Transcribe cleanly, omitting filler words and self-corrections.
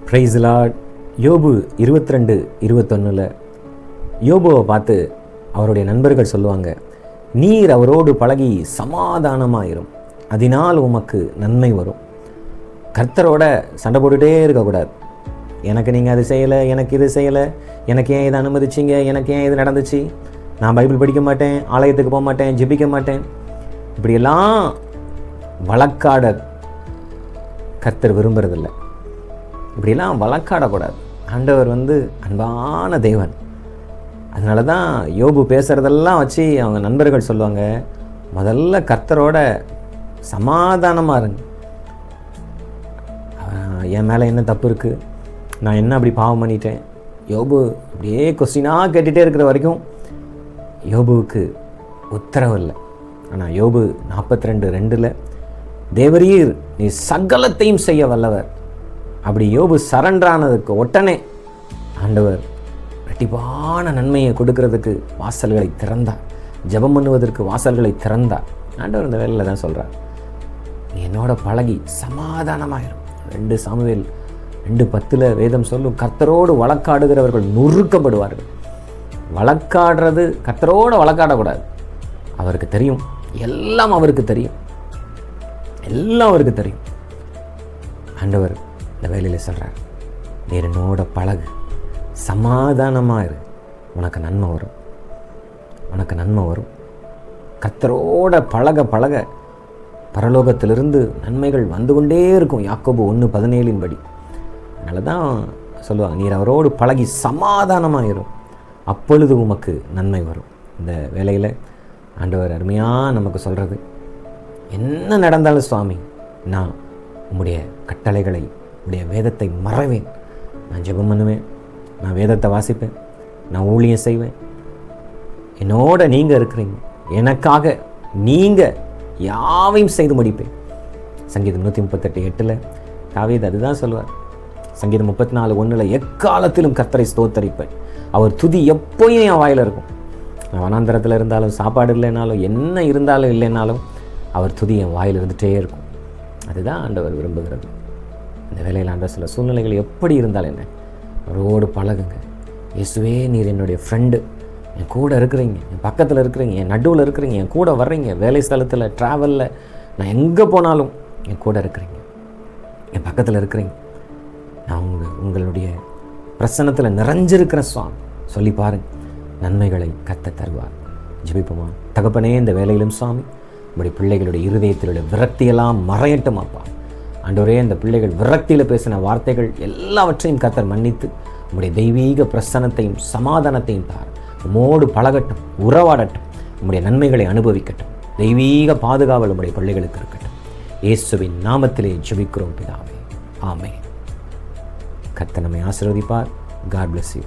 Price Lord. யோபு 22:21 யோபுவை பார்த்து அவருடைய நண்பர்கள் சொல்லுவாங்க, நீர் அவரோடு பழகி சமாதானமாயிரும், அதனால் உமக்கு நன்மை வரும். கர்த்தரோட சண்டை போட்டுகிட்டே இருக்கக்கூடாது. எனக்கு நீங்கள் அது செய்யலை, எனக்கு இது செய்யலை, எனக்கு ஏன் இதை அனுமதிச்சிங்க, எனக்கு ஏன் இது நடந்துச்சு, நான் பைபிள் படிக்க மாட்டேன், ஆலயத்துக்கு போக மாட்டேன், ஜெபிக்க மாட்டேன், இப்படியெல்லாம் வழக்காட கர்த்தர் விரும்புறதில்லை. இப்படியெல்லாம் வழக்காடக்கூடாது. ஆண்டவர் அன்பான தேவன். அதனால தான் யோபு பேசுகிறதெல்லாம் வச்சு அவங்க நண்பர்கள் சொல்லுவாங்க, முதல்ல கர்த்தரோட சமாதானமாக இருங்க. என் மேலே என்ன தப்பு இருக்குது, நான் என்ன அப்படி பாவம் பண்ணிட்டேன். யோபு அப்படியே கொஸ்டினாக கேட்டுகிட்டே இருக்கிற வரைக்கும் யோபுவுக்கு உத்தரவு இல்லை. ஆனால் யோபு 42:2 தேவரீர் நீ சகலத்தையும் செய்ய வல்லவர். அப்படி யோபு சரண்டரானதுக்கு உடனே ஆண்டவர் ரெட்டிப்பான நன்மையை கொடுக்கறதுக்கு வாசல்களை திறந்தார். ஜெபம் பண்ணுவதற்கு வாசல்களை திறந்தார். ஆண்டவர் இந்த வேலையில் தான் சொல்கிறார், நீ என்னோட பழகி சமாதானமாயிரும். 2 சாமுவேல் 2:10 வேதம் சொல்லும், கர்த்தரோடு வழக்காடுகிறவர்கள் நொறுக்கப்படுவார்கள். வழக்காடுறது, கர்த்தரோடு வழக்காடக்கூடாது. அவருக்கு தெரியும், எல்லாம் அவருக்கு தெரியும், எல்லாம் அவருக்கு தெரியும். ஆண்டவர் இந்த வேலையில் சொல்கிறார், நீர் என்னோட பழகு, சமாதானமாக இரு, உனக்கு நன்மை வரும், உனக்கு நன்மை வரும். கர்த்தரோட பழக பழக பரலோகத்திலிருந்து நன்மைகள் வந்து கொண்டே இருக்கும். யாக்கோபு 1:17 படி. அதனால தான் சொல்லுவாங்க, நீர் அவரோடு பழகி சமாதானமாக இரும், அப்பொழுது உமக்கு நன்மை வரும். இந்த வேலையில் ஆண்டவர் அருமையாக நமக்கு சொல்கிறது, என்ன நடந்தாலும் சுவாமி, நான் உம்முடைய கட்டளைகளை, உடைய வேதத்தை மறவேன். நான் ஜெபம் பண்ணுவேன், நான் வேதத்தை வாசிப்பேன், நான் ஊழியம் செய்வேன். என்னோட நீங்கள் இருக்கிறீங்க, எனக்காக நீங்கள் யாவையும் செய்து முடிப்பேன். சங்கீதம் 138:8 தாவீது அதுதான் சொல்லுவார். சங்கீதம் 34:1 எக்காலத்திலும் கர்த்தரை ஸ்தோத்தரிப்பேன், அவர் துதி எப்போயும் என் வாயில் இருக்கும். நான் வனாந்தரத்தில் இருந்தாலும், சாப்பாடு இல்லைனாலும், என்ன இருந்தாலும் இல்லைனாலும், அவர் துதி என் வாயில் இருந்துகிட்டே இருக்கும். அதுதான் ஆண்டவர் விரும்புகிறது. இந்த வேலையில் ஆண்டவர் சில சூழ்நிலைகள் எப்படி இருந்தாலும் என்ன, அவரோடு பழகுங்க. இயேசுவே நீர் என்னுடைய ஃப்ரெண்டு, என் கூட இருக்கிறீங்க, என் பக்கத்தில் இருக்கிறீங்க, என் நடுவில் இருக்கிறீங்க, என் கூட வர்றீங்க, வேலை ஸ்தலத்தில், ட்ராவலில், நான் எங்கே போனாலும் என் கூட இருக்கிறீங்க, என் பக்கத்தில் இருக்கிறீங்க, நான் உங்களுடைய பிரசன்னத்தில் நிறைஞ்சிருக்கிற சுவாமி சொல்லி பாருங்கள், நன்மைகளை கர்த்தர் தருவார். ஜெபிப்போமா. தகப்பனே, இந்த வேலையிலும் சுவாமி உங்களுடைய பிள்ளைகளுடைய இருதயத்திலுடைய விரக்தியெல்லாம் மறையட்டும் அப்பா. ஆண்டவரே, இந்த பிள்ளைகள் விரக்தியில் பேசின வார்த்தைகள் எல்லாவற்றையும் கர்த்தர் மன்னித்து உங்களுடைய தெய்வீக பிரசன்னத்தையும் சமாதானத்தையும் தார். உம்மோடு பழகட்டும், உறவாடட்டும், உங்களுடைய நன்மைகளை அனுபவிக்கட்டும். தெய்வீக பாதுகாவல் உங்களுடைய பிள்ளைகளுக்கு இருக்கட்டும். இயேசுவின் நாமத்திலே ஜெபிக்கிறோம் பிதாவே, ஆமென். கர்த்தர் நம்மை ஆசீர்வதிப்பார். God bless you.